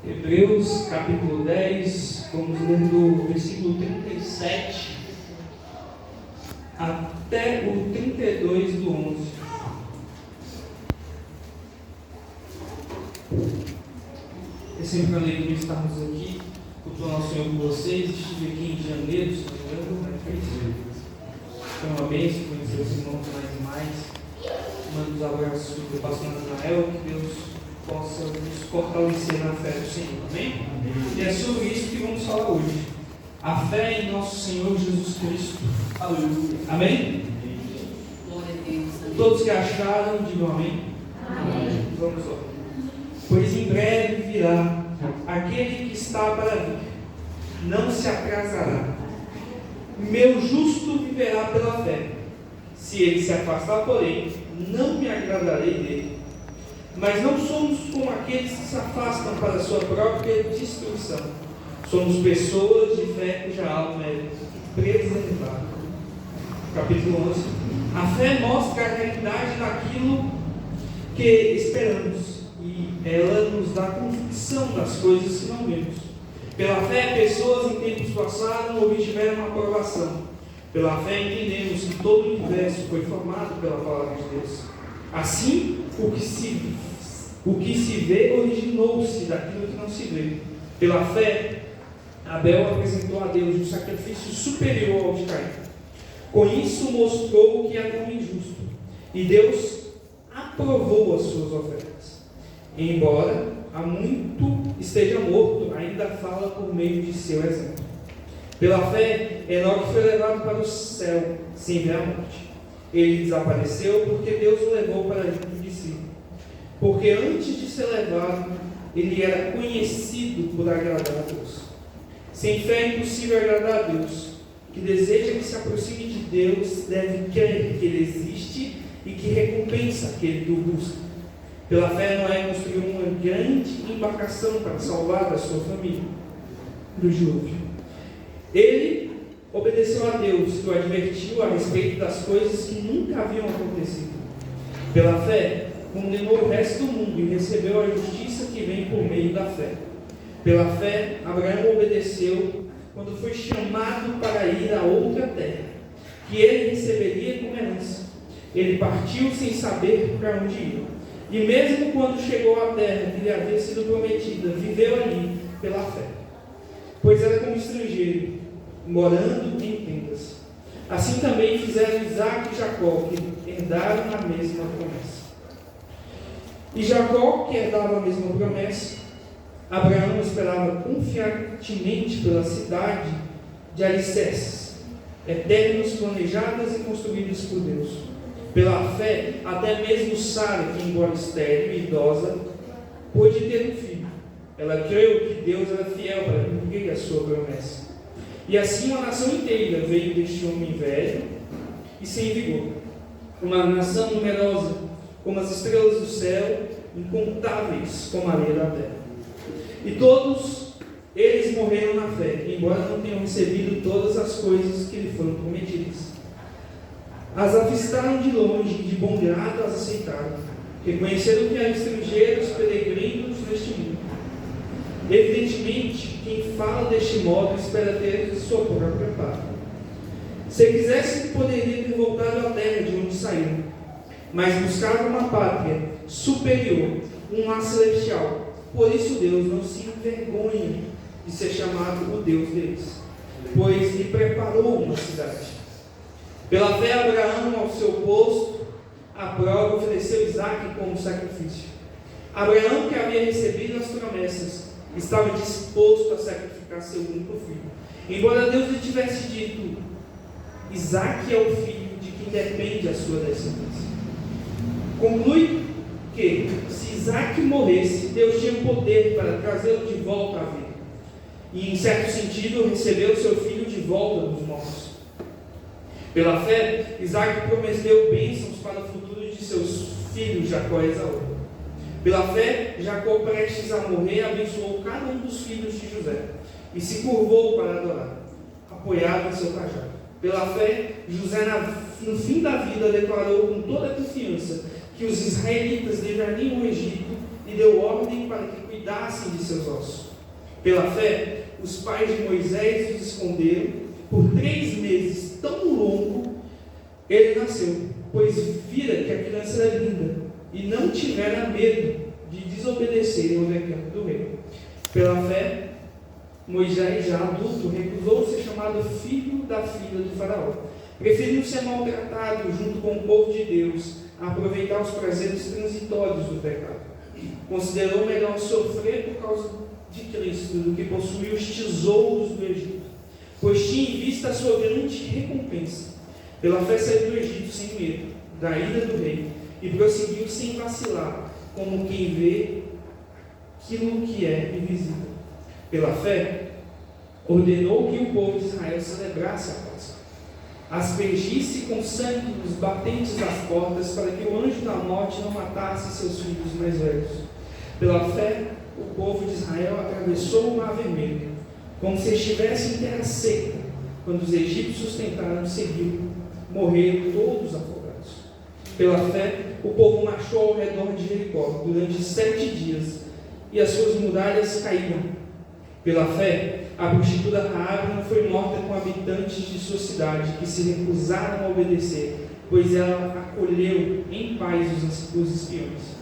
Hebreus capítulo 10, vamos ler do versículo 37 até o 32 do 11. É sempre uma alegria estarmos aqui, cultuando ao Senhor com vocês. Estive aqui em janeiro, se não me engano, foi uma bênção conhecer os irmãos mais. Mando os abraços do pastor Natanael, que Deus possa nos fortalecer na fé do Senhor, amém? E é sobre isso que vamos falar hoje. A fé em nosso Senhor Jesus Cristo. Aleluia. Amém? Glória a Deus. Todos que acharam, digam amém. Amém. Vamos lá. Pois em breve virá aquele que está para vir, não se atrasará. Meu justo viverá pela fé. Se ele se afastar, porém, não me agradarei dele. Mas não somos como aqueles que se afastam para a sua própria destruição. Somos pessoas de fé cuja alma é preservada. Capítulo 11. A fé mostra a realidade daquilo que esperamos, e ela nos dá convicção das coisas que não vemos. Pela fé, pessoas em tempos passados obtiveram uma aprovação. Pela fé, entendemos que todo o universo foi formado pela palavra de Deus. Assim, o que se vê originou-se daquilo que não se vê. Pela fé, Abel apresentou a Deus um sacrifício superior ao de Caim. Com isso, mostrou que era um injusto, e Deus aprovou as suas ofertas. Embora há muito esteja morto, ainda fala por meio de seu exemplo. Pela fé, Enoque foi levado para o céu sem ver a morte. Ele desapareceu porque Deus o levou para junto de si. Porque antes de ser levado, ele era conhecido por agradar a Deus. Sem fé é impossível agradar a Deus. Que deseja que se aproxime de Deus deve crer que Ele existe e que recompensa aquele que o busca. Pela fé, Noé construiu uma grande embarcação para salvar a sua família do dilúvio. Ele obedeceu a Deus, que o advertiu a respeito das coisas que nunca haviam acontecido. Pela fé, condenou o resto do mundo e recebeu a justiça que vem por meio da fé. Pela fé, Abraão obedeceu quando foi chamado para ir a outra terra, que ele receberia como herança. Ele partiu sem saber para onde ia. E mesmo quando chegou à terra que lhe havia sido prometida, viveu ali pela fé. Pois era como estrangeiro, morando em tendas. Assim também fizeram Isaac e Jacó, que herdaram a mesma promessa. E Jacó, que herdava a mesma promessa, Abraão esperava confiantemente pela cidade de alicerces, eternos, planejadas e construídas por Deus. Pela fé, até mesmo Sara, que embora estéril e idosa, pôde ter um filho. Ela creu que Deus era fiel para cumprir a sua promessa. E assim uma nação inteira veio deste homem velho e sem vigor. Uma nação numerosa, como as estrelas do céu, incontáveis como a areia da terra. E todos eles morreram na fé, embora não tenham recebido todas as coisas que lhe foram prometidas. As avistaram de longe, de bom grado as aceitaram. Reconheceram que eram estrangeiros, peregrinos neste mundo. Evidentemente, quem fala deste modo espera ter sua própria pátria. Se quisesse, poderia ter voltado à terra de onde saiu, mas buscava uma pátria superior, um lar celestial. Por isso Deus não se envergonha de ser chamado o Deus deles, pois lhe preparou uma cidade. Pela fé, Abraão, ao seu posto à prova, ofereceu Isaque como sacrifício. Abraão, que havia recebido as promessas, estava disposto a sacrificar seu único filho. Embora Deus lhe tivesse dito: Isaque é o filho de quem depende a sua descendência. Conclui que, se Isaque morresse, Deus tinha poder para trazê-lo de volta à vida. E, em certo sentido, recebeu seu filho de volta dos mortos. Pela fé, Isaque prometeu bênçãos para o futuro de seus filhos Jacó e Esaú. Pela fé, Jacó, prestes a morrer, abençoou cada um dos filhos de José e se curvou para adorar, apoiado em seu cajado. Pela fé, José, no fim da vida, declarou com toda a confiança que os israelitas levariam o Egito e deu ordem para que cuidassem de seus ossos. Pela fé, os pais de Moisés os esconderam por 3 meses, tão longo ele nasceu, pois vira que a criança era linda, e não tivera medo de desobedecerem ao decreto do rei. Pela fé, Moisés, já adulto, recusou ser chamado filho da filha do faraó, preferiu ser maltratado junto com o povo de Deus a aproveitar os prazeres transitórios do pecado. Considerou melhor sofrer por causa de Cristo do que possuir os tesouros do Egito, pois tinha em vista a sua grande recompensa. Pela fé saiu do Egito sem medo da ira do rei e prosseguiu sem vacilar, como quem vê aquilo que é invisível. Pela fé, ordenou que o povo de Israel celebrasse a Páscoa, aspergisse com sangue os batentes das portas, para que o anjo da morte não matasse seus filhos mais velhos. Pela fé, o povo de Israel atravessou o mar vermelho, como se estivesse em terra seca, quando os egípcios tentaram segui-lo, morreram todos afogados. Pela fé, o povo marchou ao redor de Jericó durante 7 dias, e as suas muralhas caíram. Pela fé, a prostituta Raabe não foi morta com habitantes de sua cidade, que se recusaram a obedecer, pois ela acolheu em paz os espiões.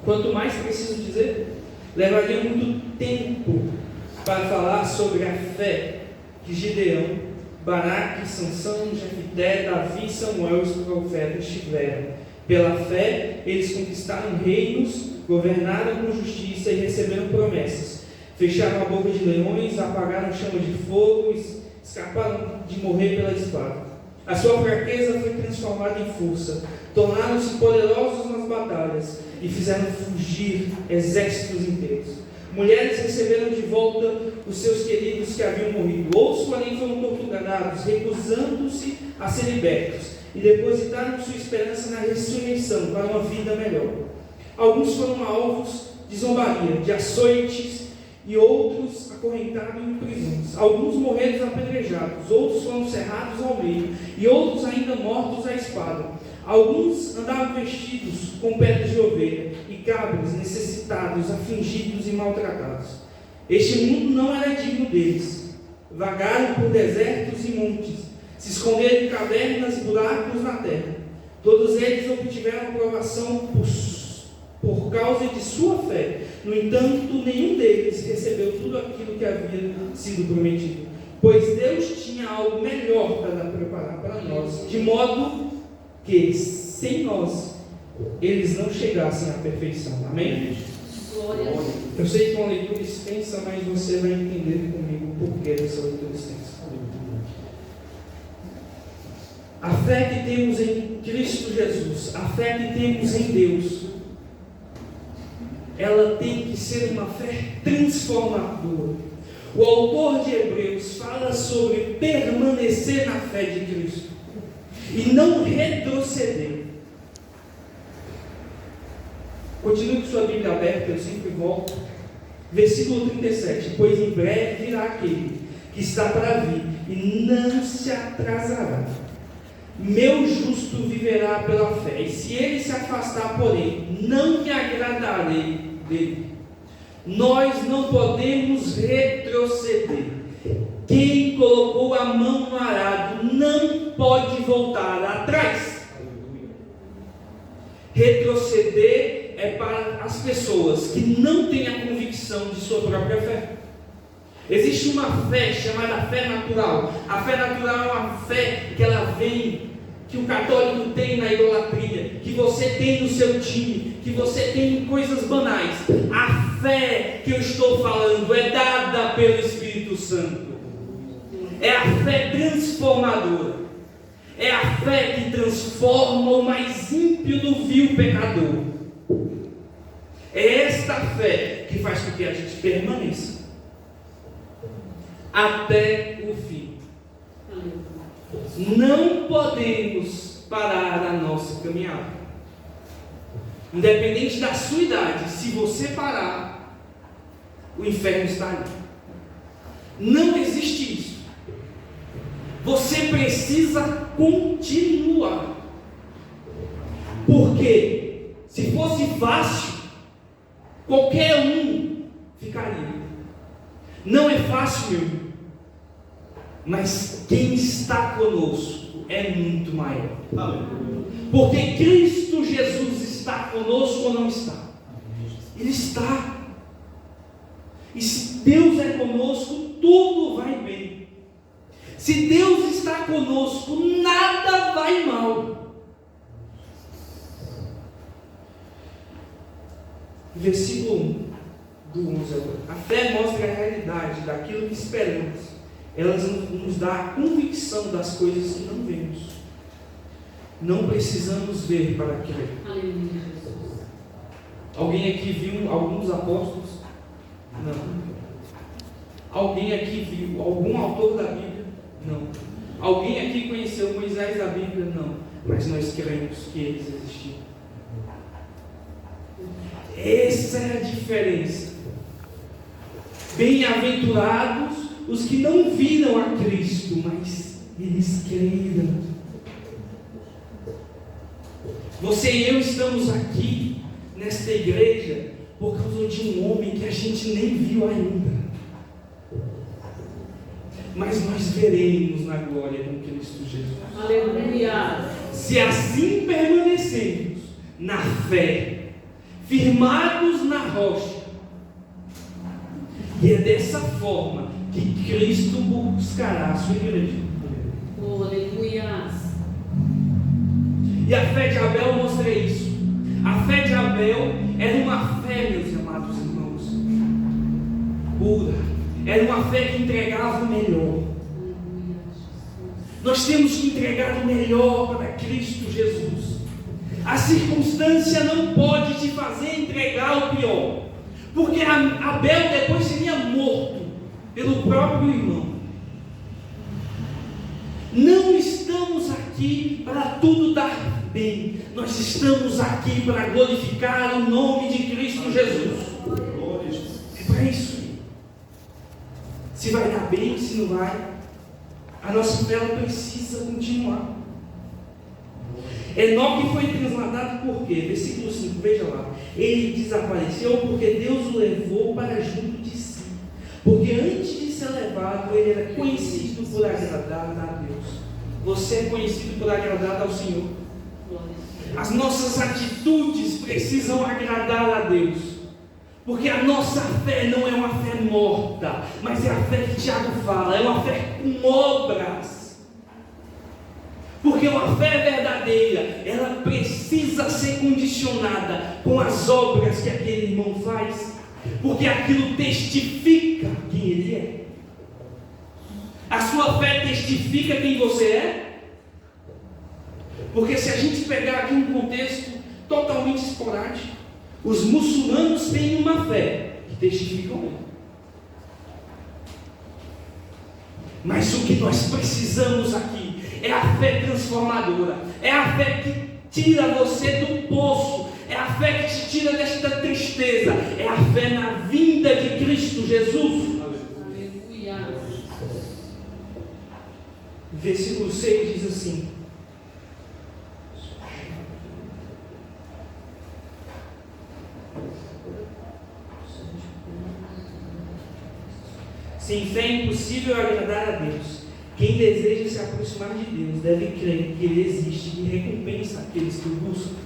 Quanto mais preciso dizer, levaria muito tempo para falar sobre a fé que Gideão, Baraque, Sansão, Jefité, Davi, Samuel e os profetas tiveram. Pela fé, eles conquistaram reinos, governaram com justiça e receberam promessas. Fecharam a boca de leões, apagaram chama de fogo, escaparam de morrer pela espada. A sua fraqueza foi transformada em força. Tornaram-se poderosos nas batalhas e fizeram fugir exércitos inteiros. Mulheres receberam de volta os seus queridos que haviam morrido. Outros, porém, foram torturados, recusando-se a ser libertos, e depositaram sua esperança na ressurreição para uma vida melhor. Alguns foram alvos de zombaria, de açoites, e outros acorrentados em prisões. Alguns morreram apedrejados, outros foram cerrados ao meio, e outros ainda mortos à espada. Alguns andavam vestidos com peles de ovelha e cabras, necessitados, afligidos e maltratados. Este mundo não era digno deles. Vagaram por desertos e montes, se esconderam em cavernas e buracos na terra. Todos eles obtiveram aprovação por causa de sua fé. No entanto, nenhum deles recebeu tudo aquilo que havia sido prometido, pois Deus tinha algo melhor para preparar para nós, de modo que sem nós eles não chegassem à perfeição. Amém? Glória. Eu sei que é uma leitura extensa, mas você vai entender comigo o porquê dessa leitura extensa. A fé que temos em Cristo Jesus, a fé que temos em Deus, ela tem que ser uma fé transformadora. O autor de Hebreus fala sobre permanecer na fé de Cristo e não retroceder. Continue com sua Bíblia aberta, eu sempre volto. Versículo 37. Pois em breve virá aquele que está para vir e não se atrasará. Meu justo viverá pela fé, e se ele se afastar, porém, não me agradarei dele. Nós não podemos retroceder. Quem colocou a mão no arado não pode voltar atrás. Retroceder é para as pessoas que não têm a convicção de sua própria fé. Existe uma fé chamada fé natural. A fé natural é uma fé que ela vem, que o católico tem na idolatria, que você tem no seu time, que você tem em coisas banais. A fé que eu estou falando é dada pelo Espírito Santo. É a fé transformadora. É a fé que transforma o mais ímpio no vil pecador. É esta fé que faz com que a gente permaneça até o fim. Não podemos parar a nossa caminhada. Independente da sua idade, se você parar, o inferno está ali. Não existe isso. Você precisa continuar. Porque se fosse fácil, qualquer um ficaria. Não é fácil, meu irmão, mas quem está conosco é muito maior. Porque Cristo Jesus está conosco ou não está? Ele está. E se Deus é conosco, tudo vai bem. Se Deus está conosco, nada vai mal. Versículo 1 do 11 agora. A fé mostra a realidade daquilo que esperamos. Ela nos dá a convicção das coisas que não vemos. Não precisamos ver para crer. Aleluia, Jesus. Alguém aqui viu alguns apóstolos? Não. Alguém aqui viu algum autor da Bíblia? Não. Alguém aqui conheceu Moisés da Bíblia? Não. Mas nós cremos que eles existiam. Essa é a diferença. Bem-aventurados os que não viram a Cristo, mas eles creram. Você e eu estamos aqui nesta igreja por causa de um homem que a gente nem viu ainda, mas nós veremos na glória com Cristo Jesus. Aleluia. Se assim permanecermos na fé, firmados na rocha, e é dessa forma que Cristo buscará a sua igreja. Oh, aleluia. E a fé de Abel mostra isso. A fé de Abel era uma fé, meus amados irmãos, pura. Era uma fé que entregava o melhor. Nós temos que entregar o melhor para Cristo Jesus. A circunstância não pode te fazer entregar o pior, porque Abel depois seria morto pelo próprio irmão. Não estamos aqui para tudo dar bem. Nós estamos aqui para glorificar o nome de Cristo Jesus. É para isso. Se vai dar bem, se não vai, a nossa fé precisa continuar. Enoque foi transladado por quê? Versículo 5, veja lá. Ele desapareceu porque Deus o levou para junto de si. Porque antes de ser levado, ele era conhecido por agradar a Deus. Você é conhecido por agradar ao Senhor. As nossas atitudes precisam agradar a Deus. Porque a nossa fé não é uma fé morta, mas é a fé que Tiago fala, é uma fé com obras. Porque uma fé verdadeira, ela precisa ser condicionada com as obras que aquele irmão faz, porque aquilo testifica quem ele é. A sua fé testifica quem você é. Porque se a gente pegar aqui um contexto totalmente esporádico, os muçulmanos têm uma fé que testificam ele. Mas o que nós precisamos aqui é a fé transformadora, é a fé que tira você do poço, é a fé que te tira desta tristeza, é a fé na vinda de Cristo Jesus. Aleluia. Versículo 6 diz assim: sem fé é impossível agradar a Deus. Quem deseja se aproximar de Deus deve crer que Ele existe e recompensa aqueles que o buscam.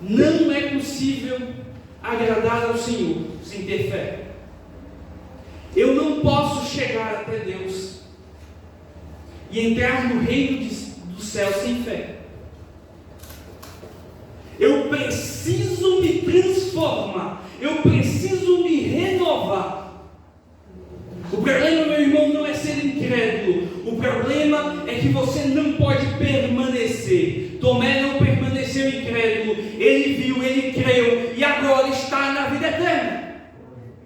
Não é possível agradar ao Senhor sem ter fé. Eu não posso chegar até Deus e entrar no reino do céu sem fé. Eu preciso me transformar, eu preciso me renovar. O problema, meu irmão, não é ser incrédulo. O problema é que você não pode permanecer. Tomé não permaneceu incrédulo. Ele viu, ele creu e agora está na vida eterna.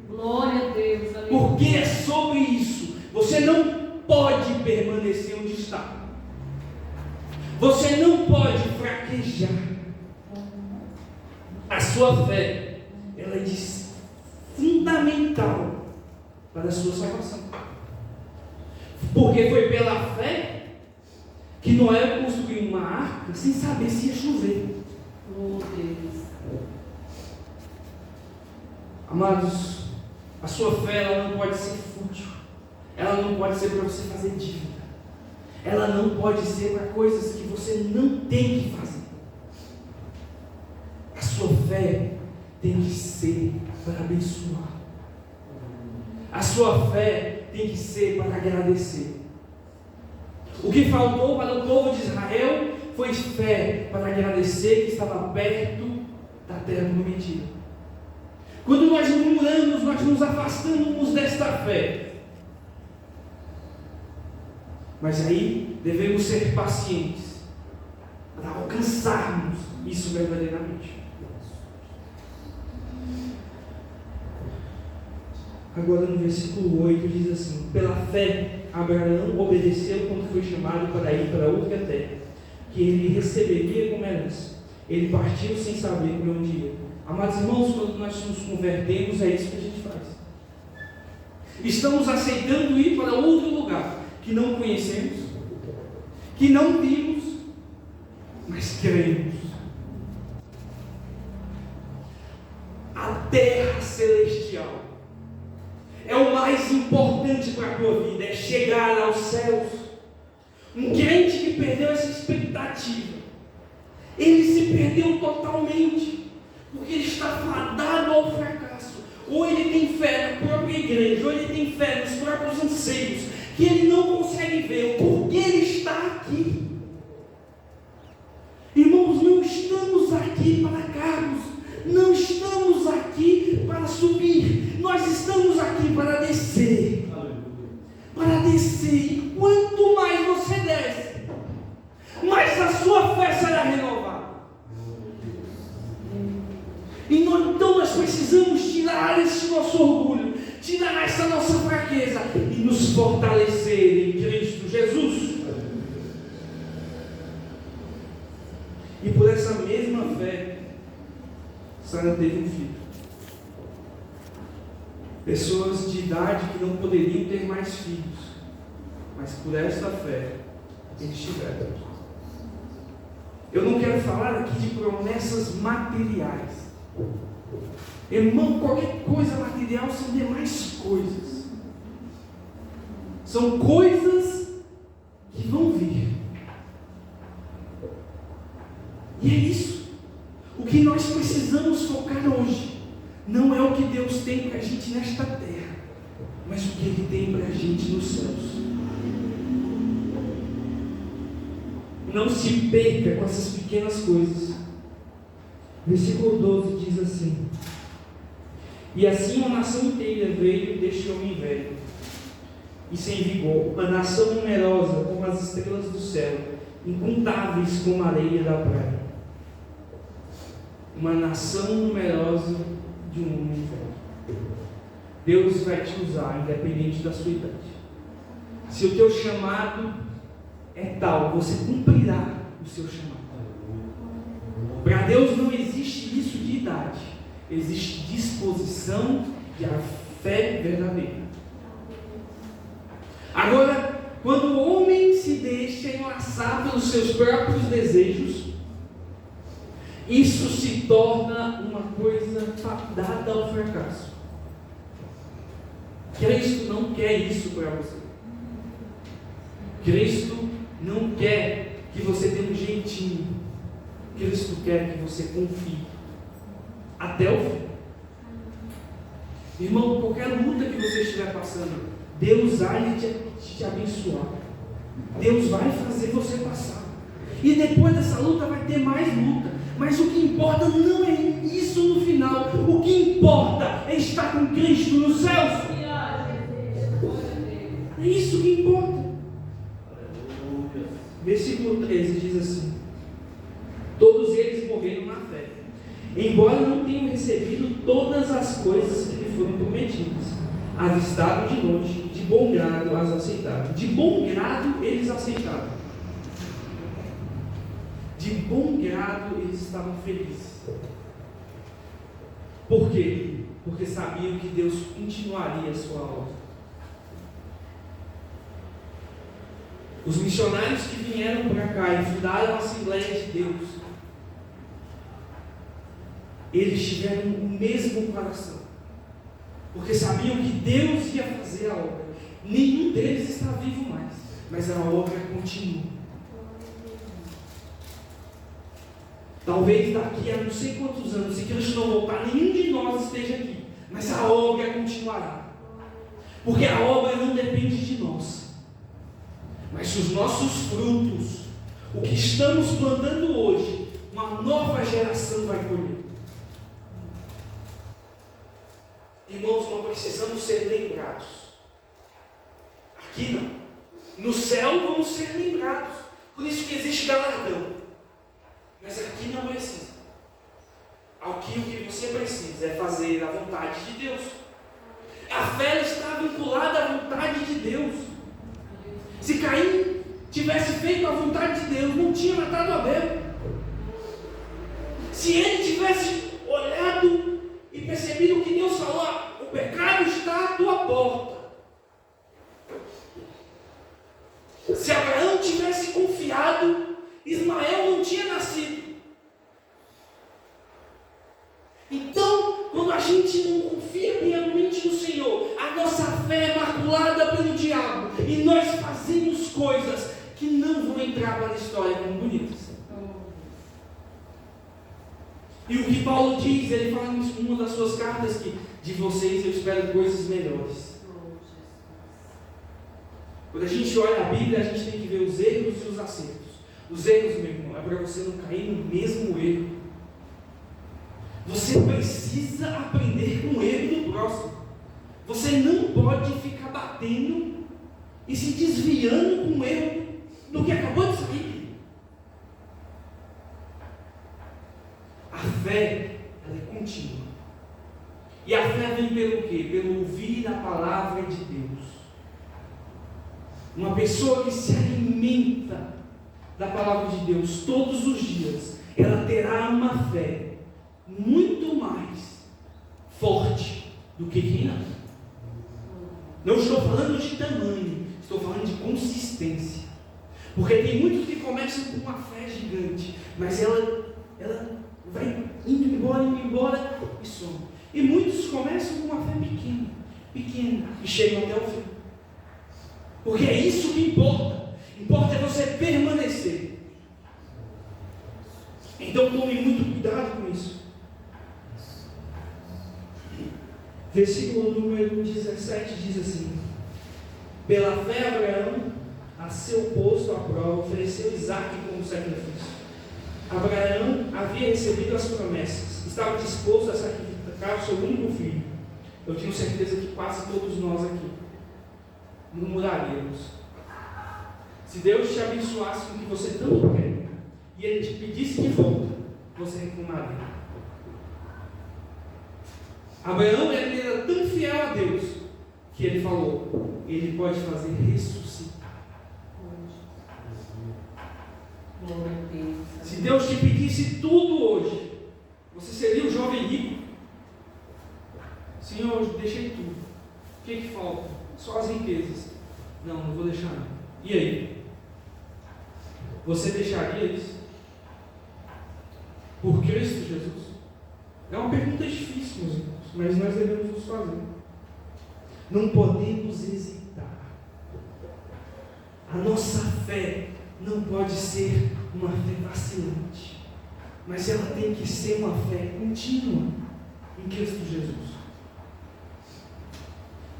Glória a Deus. Aleluia. Porque é sobre isso. Você não pode permanecer onde está. Você não pode fraquejar. A sua fé, ela é fundamental para a sua salvação. Porque foi pela fé que Noé construiu uma arca sem saber se ia chover. Oh, Deus. Amados, a sua fé ela não pode ser fútil. Ela não pode ser para você fazer dívida. Ela não pode ser para coisas que você não tem que fazer. A sua fé tem que ser para abençoar. A sua fé tem que ser para agradecer. O que faltou para o povo de Israel foi fé para agradecer que estava perto da terra prometida. Quando nós murmuramos, nós nos afastamos desta fé. Mas aí devemos ser pacientes para alcançarmos isso verdadeiramente. Agora no versículo 8 diz assim: pela fé Abraão obedeceu quando foi chamado para ir para outra terra, que ele receberia como herança. Ele partiu sem saber para onde ia. Amados irmãos, quando nós nos convertemos, é isso que a gente faz. Estamos aceitando ir para outro lugar que não conhecemos, que não vimos, mas cremos. A terra celestial é o mais importante para a tua vida, é chegar aos céus. Um crente que perdeu essa expectativa, ele se perdeu totalmente, porque ele está fadado ao fracasso. Ou ele tem fé na própria igreja, ou ele tem fé nos próprios anseios, que ele não consegue ver o porquê ele está aqui. Irmãos, não estamos aqui para cargos, não estamos aqui para subir, nós estamos aqui para descer. Para descer, e quanto mais você desce, mais a sua fé será renovada. Então nós precisamos tirar esse nosso orgulho, tirar essa nossa fraqueza e nos fortalecer em Cristo Jesus. E por essa mesma fé, Sara teve um filho. Pessoas de idade que não poderiam ter mais filhos, mas por esta fé eles tiveram. Eu não quero falar aqui de promessas materiais. Irmão, qualquer coisa material são demais coisas. São coisas que vão vir. E é isso. O que nós precisamos focar hoje não é o que Deus tem para a gente nesta terra, mas o que Ele tem para a gente nos céus. Não se perca com essas pequenas coisas. Versículo 12 diz assim: e assim uma nação inteira veio deste homem velho e sem vigor, uma nação numerosa como as estrelas do céu, incontáveis como a areia da praia. Uma nação numerosa de um homem velho. Deus vai te usar independente da sua idade. Se o teu chamado é tal, você cumprirá o seu chamado. Para Deus não existe isso de idade, existe disposição e a fé verdadeira. Aí Quando o homem se deixa enlaçar pelos seus próprios desejos, isso se torna uma coisa fadada ao fracasso. Cristo não quer isso para você. Cristo não quer que você tenha um jeitinho. Cristo quer que você confie até o fim. Irmão, qualquer luta que você estiver passando, Deus vai te abençoar. Deus vai fazer você passar. E depois dessa luta vai ter mais luta. Mas o que importa não é isso no final. O que importa é estar com Cristo nos céus. É isso que importa. Versículo 13 diz assim: todos eles morreram na fé, embora não tenham recebido todas as coisas que lhe foram prometidas. Avistaram de longe, de bom grado as aceitaram. De bom grado eles aceitaram. De bom grado eles estavam felizes. Por quê? Porque sabiam que Deus continuaria a sua obra. Os missionários que vieram para cá e fundaram a Assembleia de Deus, eles tiveram o mesmo coração. porque sabiam que Deus ia fazer a obra. Nenhum deles está vivo mais, mas a obra continua. Talvez daqui a não sei quantos anos, se Cristo não voltar, nenhum de nós esteja aqui, mas a obra continuará, porque a obra não depende de nós, mas os nossos frutos, o que estamos plantando hoje, uma nova geração vai colher. Irmãos, não precisamos ser lembrados. Aqui não. No céu vamos ser lembrados. Por isso que existe galardão. Mas aqui não precisa. Aqui o que você precisa é fazer a vontade de Deus. A fé está vinculada à vontade de Deus. Se Caim tivesse feito a vontade de Deus, não tinha matado Abel. Se ele tivesse olhado e percebido que Deus falou: o pecado está à tua porta. Se Abraão tivesse confiado, Ismael não tinha nascido. Então, quando a gente não confia piamente no Senhor, a nossa fé é maculada pelo diabo e nós fazemos coisas que não vão entrar para a história como bonitas. E o que Paulo diz, ele fala em uma das suas cartas que de vocês eu espero coisas melhores. Quando a gente olha a Bíblia, a gente tem que ver os erros e os acertos. Os erros, meu irmão, é para você não cair no mesmo erro. Você precisa aprender com o erro do próximo. Você não pode ficar batendo e se desviando com o erro do que acabou de sair. A fé, ela é contínua. E a fé vem pelo quê? Pelo ouvir a palavra de Deus. Uma pessoa que se alimenta da palavra de Deus todos os dias, ela terá uma fé muito mais forte do que quem não. Não estou falando de tamanho, estou falando de consistência. Porque tem muitos que começam com uma fé gigante, mas ela vai indo embora e some. E muitos começam com uma fé pequena, e chegam até o fim. Porque é isso que importa. Importa é você permanecer. Então tome muito cuidado com isso. Versículo número 17 diz assim: pela fé Abraão, a seu posto à prova, ofereceu Isaque como sacrifício. Abraão havia recebido as promessas, estava disposto a sacrificar o seu único filho. Eu tenho certeza que quase todos nós aqui murmuraríamos. Se Deus te abençoasse com o que você tanto quer, e Ele te pedisse de volta, você reclamaria. Abraão era tão fiel a Deus, que ele falou: Ele pode fazer ressuscitar. Se Deus te pedisse tudo hoje, você seria o jovem rico. Senhor, eu deixei tudo. O que falta? Só as riquezas. Não vou deixar não. E aí? Você deixaria isso? Por Cristo Jesus? É uma pergunta difícil, meus irmãos, mas nós devemos nos fazer. Não podemos hesitar. A nossa fé não pode ser uma fé vacilante, mas ela tem que ser uma fé contínua em Cristo Jesus.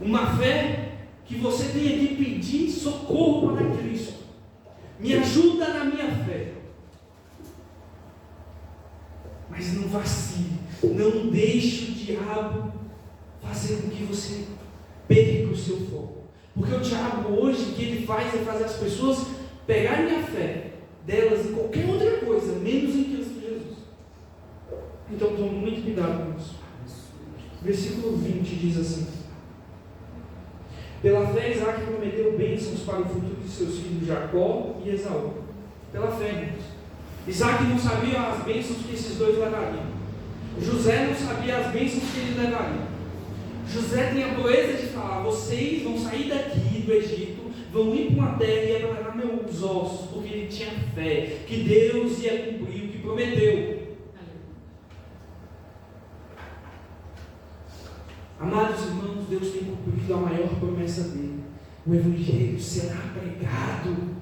Uma fé que você tenha que pedir socorro para Cristo. Me ajuda na minha fé. Mas não vacile, não deixe o diabo fazer com que você perca o seu foco. Porque o diabo hoje, o que ele faz é fazer as pessoas pegarem a fé delas em qualquer outra coisa, menos em Cristo Jesus. Então tome muito cuidado com isso. Versículo 20 diz assim: pela fé Isaque prometeu bênçãos para o futuro de seus filhos Jacó e Esaú. Pela fé, irmãos. Isaque não sabia as bênçãos que esses dois levariam. José não sabia as bênçãos que ele levaria. José tem a proeza de falar: vocês vão sair daqui do Egito, vão ir para uma terra e é para levar meus ossos, porque ele tinha fé que Deus ia cumprir o que prometeu. Amados irmãos, Deus tem cumprido a maior promessa dele. O Evangelho será pregado.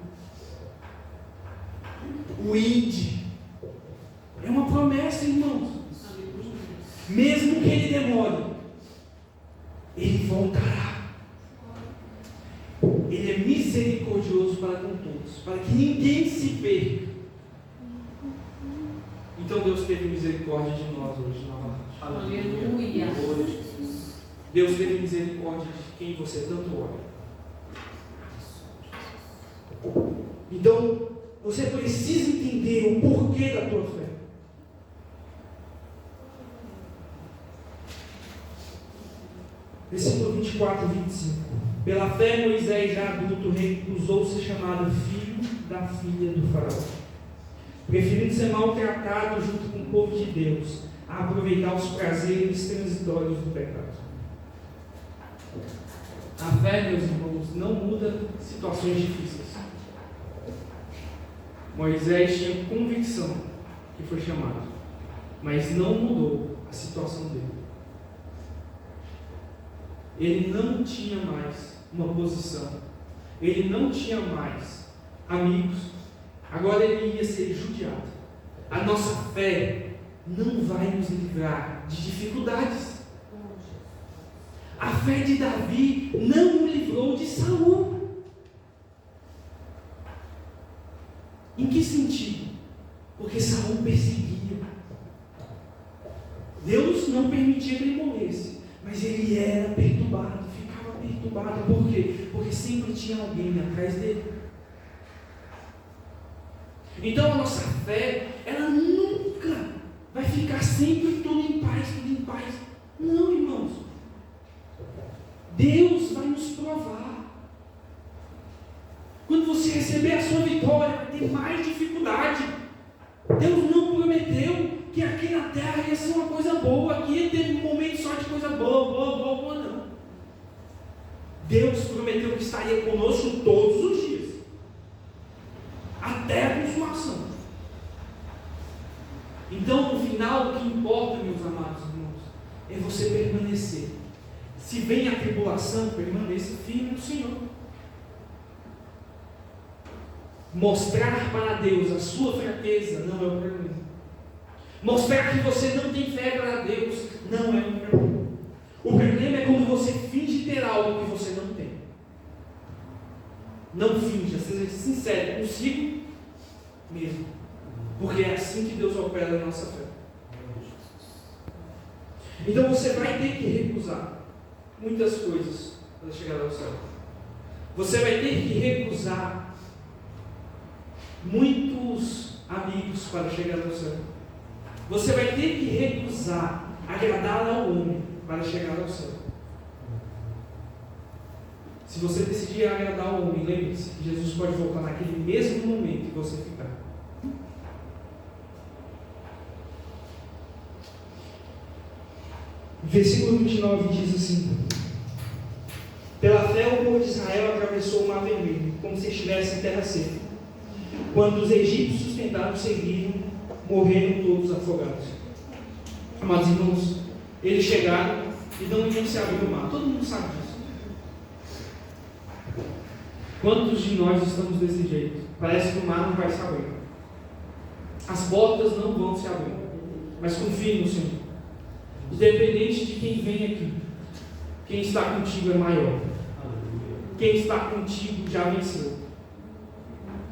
O ide é uma promessa, irmãos. Mesmo que ele demore, ele voltará. Ele é misericordioso para com todos, para que ninguém se perca. Então Deus teve misericórdia de nós hoje, novamente. Aleluia. Deus teve misericórdia de quem você tanto ora. Então, você precisa entender o porquê da tua fé. Versículo 24 e 25. Pela fé, Moisés, já adulto, recusou ser chamado filho da filha do faraó, preferindo ser maltratado junto com o povo de Deus, a aproveitar os prazeres transitórios do pecado. A fé, meus irmãos, não muda situações difíceis. Moisés tinha convicção que foi chamado, mas não mudou a situação dele. Ele não tinha mais uma posição, ele não tinha mais amigos, agora ele ia ser judiado. A nossa fé não vai nos livrar de dificuldades. A fé de Davi não o livrou de Saul. Em que sentido? Porque Saul perseguia. Deus não permitia que ele morresse, mas ele era perturbado, ficava perturbado. Por quê? Porque sempre tinha alguém atrás dele. Então a nossa fé, ela nunca vai ficar sempre tudo em paz, tudo em paz. Não, irmãos. Deus vai nos provar. Quando você receber a sua vitória, vai ter mais dificuldade. Deus não prometeu que aqui na terra ia ser uma coisa boa, aqui ia ter um momento só de coisa boa, não. Deus prometeu que estaria conosco todos os dias, até a consumação. Então, no final, o que importa, meus amados irmãos, é você permanecer. Se vem a tribulação, permaneça firme no Senhor. Mostrar para Deus a sua fraqueza não é o problema. Mostrar que você não tem fé para Deus não é o problema. O problema é quando você finge ter algo que você não tem. Não finja, seja sincero consigo mesmo. Porque é assim que Deus opera na nossa fé. Então você vai ter que recusar muitas coisas para chegar ao céu. Você vai ter que recusar muitos amigos para chegar ao céu. Você vai ter que recusar agradar ao homem para chegar ao céu. Se você decidir agradar ao homem, lembre-se que Jesus pode voltar naquele mesmo momento que você ficar. Versículo 29 diz assim: pela fé o povo de Israel atravessou o mar vermelho, como se estivesse em terra seca. Quando os egípcios tentaram seguir, morreram todos afogados. Amados irmãos, eles chegaram e não iam se abrir o mar. Todo mundo sabe disso. Quantos de nós estamos desse jeito? Parece que o mar não vai se abrir. As portas não vão se abrir. Mas confie no Senhor. Independente de quem vem aqui, quem está contigo é maior. Quem está contigo já venceu.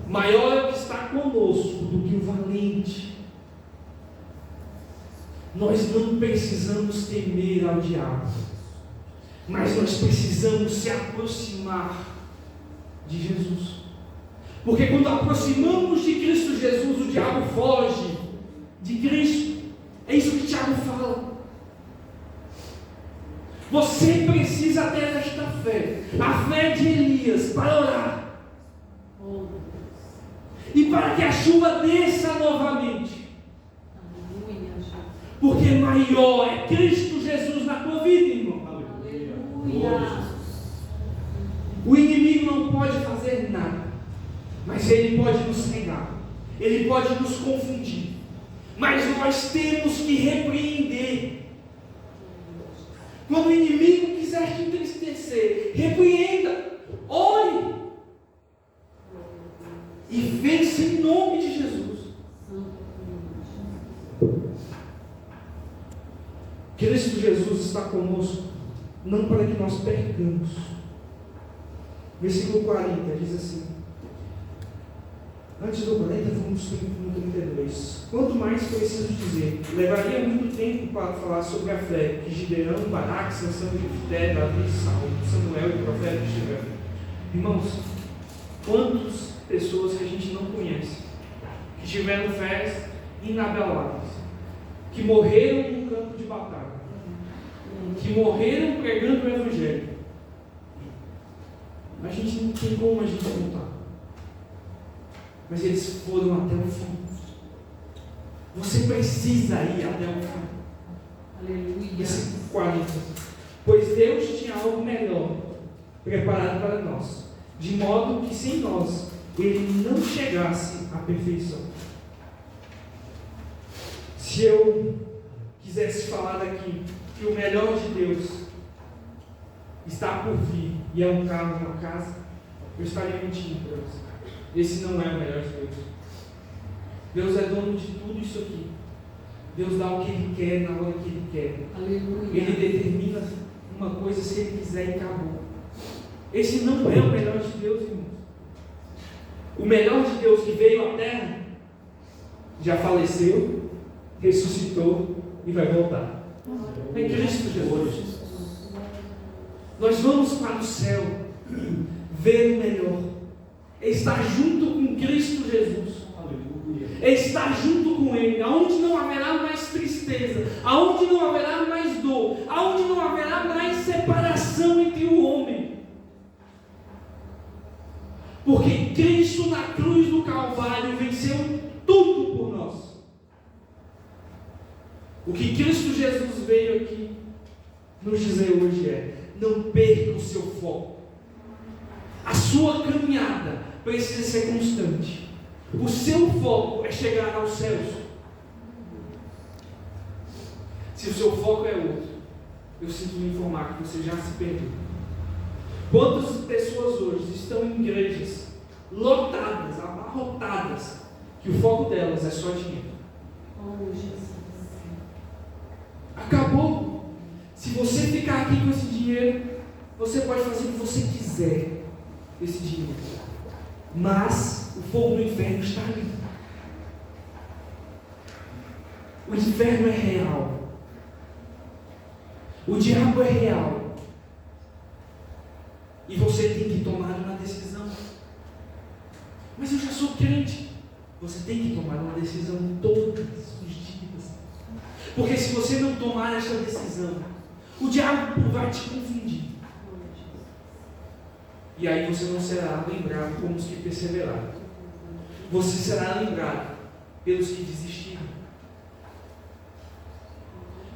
Maior é o que está conosco do que o valente. Nós não precisamos temer ao diabo, mas nós precisamos se aproximar de Jesus. Porque quando aproximamos de Cristo Jesus, o diabo foge de Cristo. É isso que Tiago fala. Você precisa ter esta fé, a fé de Elias, para orar. E para que a chuva desça novamente. Porque maior é Cristo Jesus na tua vida, irmão. Aleluia. O inimigo não pode fazer nada, mas ele pode nos cegar, ele pode nos confundir. Mas nós temos que repreender. Quando o inimigo quiser te entristecer, repreenda, ore e vença em nome de Jesus. Cristo Jesus está conosco, não para que nós percamos. Versículo 40 diz assim: antes do 40, vamos no 32. Quanto mais preciso dizer, levaria muito tempo para falar sobre a fé que Gideão, Baraque, Sansão, Jefté, Davi, Samuel e o profeta tiveram. Irmãos, quantas pessoas que a gente não conhece, que tiveram fés inabaláveis, que morreram no campo de batalha, que morreram pregando o Evangelho. A gente não tem como a gente contar. Mas eles foram até o fim. Você precisa ir até o fim. Aleluia. Versículo 40. Pois Deus tinha algo melhor preparado para nós, de modo que sem nós ele não chegasse à perfeição. Se eu quisesse falar daqui que o melhor de Deus está por vir e é um carro, uma casa, eu estaria mentindo para você. Esse não é o melhor de Deus. Deus é dono de tudo isso aqui. Deus dá o que Ele quer na hora que Ele quer. Aleluia. Ele determina uma coisa se Ele quiser e acabou. Esse não é o melhor de Deus, irmãos. O melhor de Deus que veio à Terra já faleceu, ressuscitou e vai voltar. É Cristo Jesus. Nós vamos para o céu ver o melhor. É estar junto com Cristo Jesus. É estar junto com Ele, aonde não haverá mais tristeza, aonde não haverá mais dor, aonde não haverá mais separação entre o homem. Porque Cristo na cruz do Calvário venceu tudo por nós. O que Cristo Jesus veio aqui nos dizer hoje é: não perca o seu foco. A sua caminhada precisa ser constante. O seu foco é chegar aos céus. Se o seu foco é outro, eu sinto me informar que você já se perdeu. Quantas pessoas hoje estão em igrejas lotadas, abarrotadas, que o foco delas é só dinheiro? Oh, Jesus. Acabou. Se você ficar aqui com esse dinheiro, você pode fazer o que você quiser com esse dinheiro. Mas o fogo do inferno está ali. O inferno é real. O diabo é real. E você tem que tomar uma decisão. Mas eu já sou crente. Você tem que tomar uma decisão todos os dias. Porque se você não tomar esta decisão, o diabo vai te confundir. E aí você não será lembrado como os que perseveraram. Você será lembrado pelos que desistiram.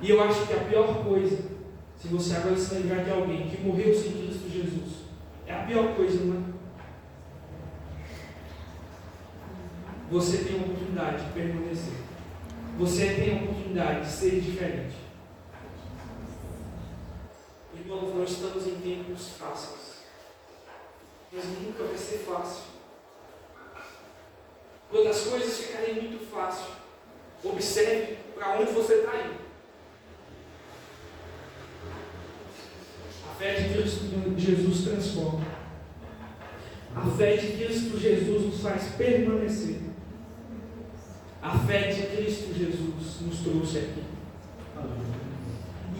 E eu acho que a pior coisa, se você agora se lembrar de alguém que morreu sem Cristo Jesus, é a pior coisa, não é? Você tem a oportunidade de permanecer. Você tem a oportunidade de ser diferente. Irmãos, nós estamos em tempos fáceis. Mas nunca vai ser fácil. Quando as coisas ficarem muito fáceis, observe para onde você está indo. A fé de Cristo Jesus transforma. A fé de Cristo Jesus nos faz permanecer. A fé de Cristo Jesus nos trouxe aqui.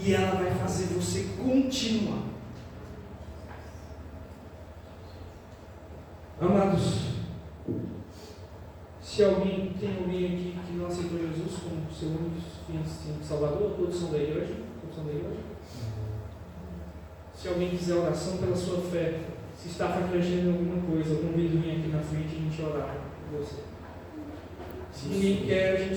E ela vai fazer você continuar. Amados, se tem alguém aqui que não aceitou Jesus como seu único Salvador, todos são da igreja? Se alguém quiser oração pela sua fé, se está fraquejando em alguma coisa, eu convido a vir aqui na frente e a gente orar por você. Se ninguém quer, a gente